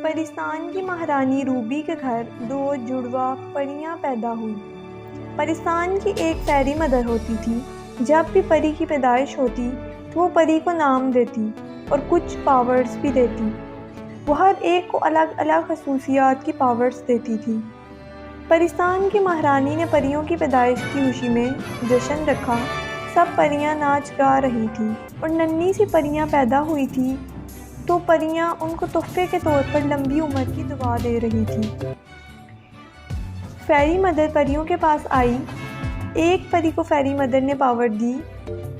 پرستان کی مہارانی روبی کے گھر دو جڑواں پریاں پیدا ہوئی۔ پرستان کی ایک فیری مدر ہوتی تھی۔ جب بھی پری کی پیدائش ہوتی تو وہ پری کو نام دیتی اور کچھ پاورز بھی دیتی۔ وہ ہر ایک کو الگ الگ خصوصیات کی پاورز دیتی تھی۔ پرستان کی مہارانی نے پریوں کی پیدائش کی خوشی میں جشن رکھا۔ سب پریاں ناچ گا رہی تھیں اور ننھی سی پریاں پیدا ہوئی تھی تو پریاں ان کو تحفے کے طور پر لمبی عمر کی دعا دے رہی تھیں۔ فیری مدر پریوں کے پاس آئی۔ ایک پری کو فیری مدر نے پاور دی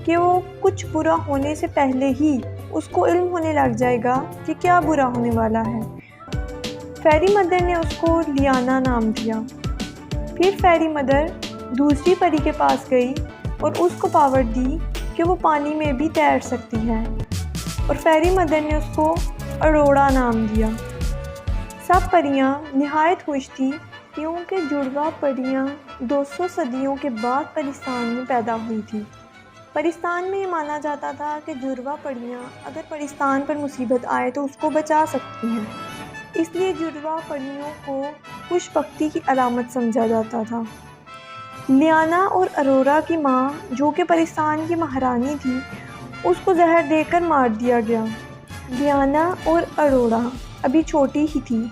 کہ وہ کچھ برا ہونے سے پہلے ہی اس کو علم ہونے لگ جائے گا کہ کیا برا ہونے والا ہے۔ فیری مدر نے اس کو لیانا نام دیا۔ پھر فیری مدر دوسری پری کے پاس گئی اور اس کو پاور دی کہ وہ پانی میں بھی تیر سکتی ہے، اور فیری مدر نے اس کو اروڑا نام دیا۔ سب پریاں نہایت خوش تھیں کیونکہ جڑواں پریاں 200 صدیوں کے بعد پرستان میں پیدا ہوئی تھی۔ پرستان میں یہ مانا جاتا تھا کہ جڑواں پریاں اگر پرستان پر مصیبت آئے تو اس کو بچا سکتی ہیں، اس لیے جڑواں پریوں کو خوش بختی کی علامت سمجھا جاتا تھا۔ لیانا اور اروڑا کی ماں جو کہ پرستان کی مہارانی تھی، اس کو زہر دے کر مار دیا گیا۔ لیانا اور اروڑا ابھی چھوٹی ہی تھی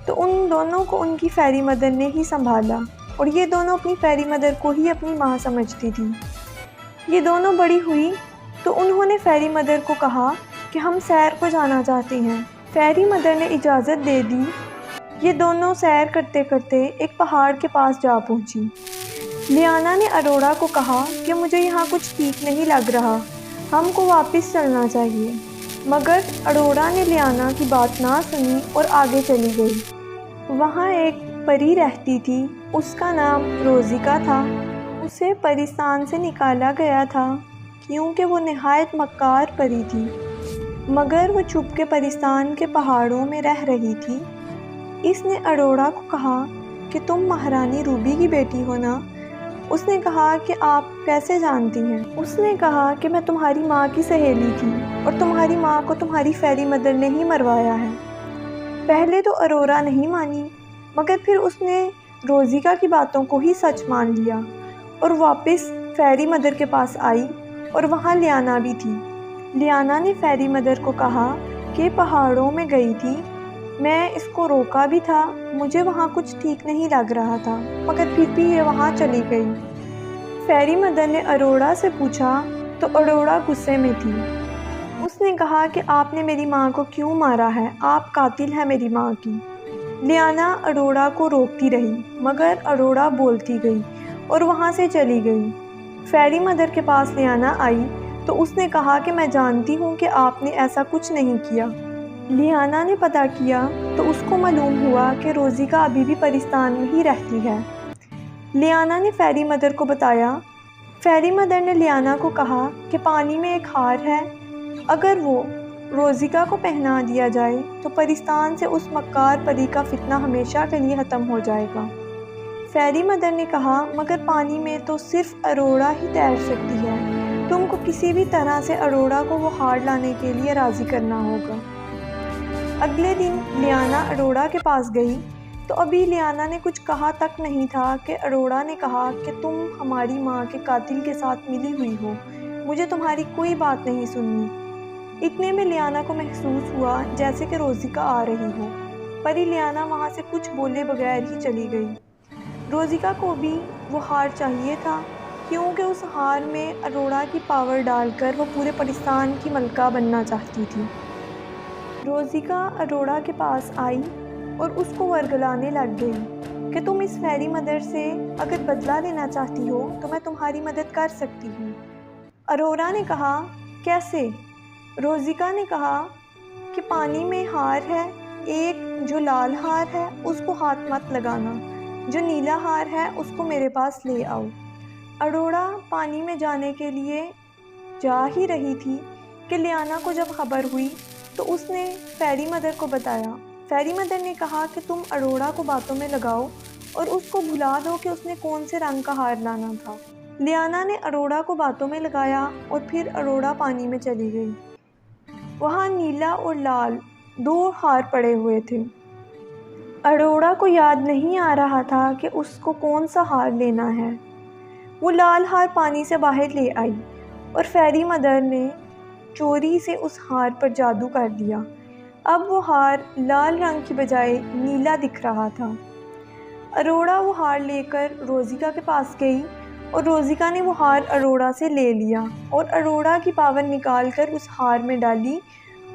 تو ان دونوں کو ان کی فیری مدر نے ہی سنبھالا، اور یہ دونوں اپنی فیری مدر کو ہی اپنی ماں سمجھتی تھی۔ یہ دونوں بڑی ہوئی تو انہوں نے فیری مدر کو کہا کہ ہم سیر کو جانا چاہتے ہیں۔ فیری مدر نے اجازت دے دی۔ یہ دونوں سیر کرتے کرتے ایک پہاڑ کے پاس جا پہنچی۔ لیانا نے اروڑا کو کہا کہ مجھے یہاں کچھ ٹھیک نہیں لگ رہا، ہم کو واپس چلنا چاہیے، مگر اروڑا نے لیانا کی بات نہ سنی اور آگے چلی گئی۔ وہاں ایک پری رہتی تھی، اس کا نام روزیکا تھا۔ اسے پرستان سے نکالا گیا تھا کیونکہ وہ نہایت مکار پری تھی، مگر وہ چھپ کے پرستان کے پہاڑوں میں رہ رہی تھی۔ اس نے اروڑا کو کہا کہ تم مہارانی روبی کی بیٹی ہو نا؟ اس نے کہا کہ آپ کیسے جانتی ہیں؟ اس نے کہا کہ میں تمہاری ماں کی سہیلی تھی اور تمہاری ماں کو تمہاری فیری مدر نے ہی مروایا ہے۔ پہلے تو اروڑا نہیں مانی، مگر پھر اس نے روزیکا کی باتوں کو ہی سچ مان لیا اور واپس فیری مدر کے پاس آئی، اور وہاں لیانا بھی تھی۔ لیانا نے فیری مدر کو کہا کہ پہاڑوں میں گئی تھی، میں اس کو روکا بھی تھا، مجھے وہاں کچھ ٹھیک نہیں لگ رہا تھا، مگر پھر بھی یہ وہاں چلی گئی۔ فیری مدر نے اروڑا سے پوچھا تو اروڑا غصے میں تھی۔ اس نے کہا کہ آپ نے میری ماں کو کیوں مارا ہے؟ آپ قاتل ہیں میری ماں کی۔ لیانا اروڑا کو روکتی رہی، مگر اروڑا بولتی گئی اور وہاں سے چلی گئی۔ فیری مدر کے پاس لیانا آئی تو اس نے کہا کہ میں جانتی ہوں کہ آپ نے ایسا کچھ نہیں کیا۔ لیانا نے پتہ کیا تو اس کو معلوم ہوا کہ روزیکا ابھی بھی پرستان میں ہی رہتی ہے۔ لیانا نے فیری مدر کو بتایا۔ فیری مدر نے لیانا کو کہا کہ پانی میں ایک ہار ہے، اگر وہ روزیکا کو پہنا دیا جائے تو پرستان سے اس مکار پری کا فتنہ ہمیشہ کے لیے ختم ہو جائے گا۔ فیری مدر نے کہا مگر پانی میں تو صرف اروڑا ہی تیر سکتی ہے، تم کو کسی بھی طرح سے اروڑا کو وہ ہار لانے کے لیے راضی کرنا ہوگا۔ اگلے دن لیانا اروڑا کے پاس گئی تو ابھی لیانا نے کچھ کہا تک نہیں تھا کہ اروڑا نے کہا کہ تم ہماری ماں کے قاتل کے ساتھ ملی ہوئی ہو، مجھے تمہاری کوئی بات نہیں سننی۔ اتنے میں لیانا کو محسوس ہوا جیسے کہ روزیکا آ رہی ہو، پری لیانا وہاں سے کچھ بولے بغیر ہی چلی گئی۔ روزیکا کو بھی وہ ہار چاہیے تھا کیونکہ اس ہار میں اروڑا کی پاور ڈال کر وہ پورے پرستان کی ملکہ بننا چاہتی تھی۔ روزیکا اروڑا کے پاس آئی اور اس کو ورگلانے لگ گئی کہ تم اس فیری مدر سے اگر بدلہ لینا چاہتی ہو تو میں تمہاری مدد کر سکتی ہوں۔ اروڑا نے کہا کیسے؟ روزیکا نے کہا کہ پانی میں ہار ہے، ایک جو لال ہار ہے اس کو ہاتھ مت لگانا، جو نیلا ہار ہے اس کو میرے پاس لے آؤ۔ اروڑا پانی میں جانے کے لیے جا ہی رہی تھی کہ لیانا کو جب خبر ہوئی تو اس نے فیری مدر کو بتایا۔ فیری مدر نے کہا کہ تم اروڑا کو باتوں میں لگاؤ اور اس کو بھلا دو کہ اس نے کون سے رنگ کا ہار لانا تھا۔ لیانا نے اروڑا کو باتوں میں لگایا اور پھر اروڑا پانی میں چلی گئی۔ وہاں نیلا اور لال 2 ہار پڑے ہوئے تھے۔ اروڑا کو یاد نہیں آ رہا تھا کہ اس کو کون سا ہار لینا ہے۔ وہ لال ہار پانی سے باہر لے آئی اور فیری مدر نے چوری سے اس ہار پر جادو کر دیا۔ اب وہ ہار لال رنگ کی بجائے نیلا دکھ رہا تھا۔ اروڑا وہ ہار لے کر روزیکا کے پاس گئی اور روزیکا نے وہ ہار اروڑا سے لے لیا اور اروڑا کی پاون نکال کر اس ہار میں ڈالی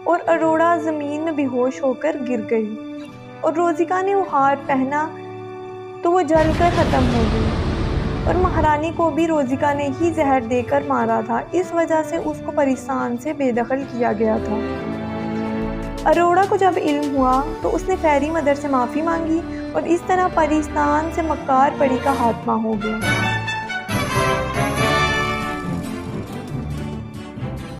اور اروڑا زمین میں بے ہوش ہو کر گر گئی اور روزیکا نے وہ ہار پہنا تو وہ جل کر ختم ہو گئی اور مہارانی کو بھی روزیکا نے ہی زہر دے کر مارا تھا، اس وجہ سے اس کو پریستان سے بے دخل کیا گیا تھا۔ اروڑا کو جب علم ہوا تو اس نے فیری مدر سے معافی مانگی اور اس طرح پریستان سے مکار پری کا خاتمہ ہو گیا۔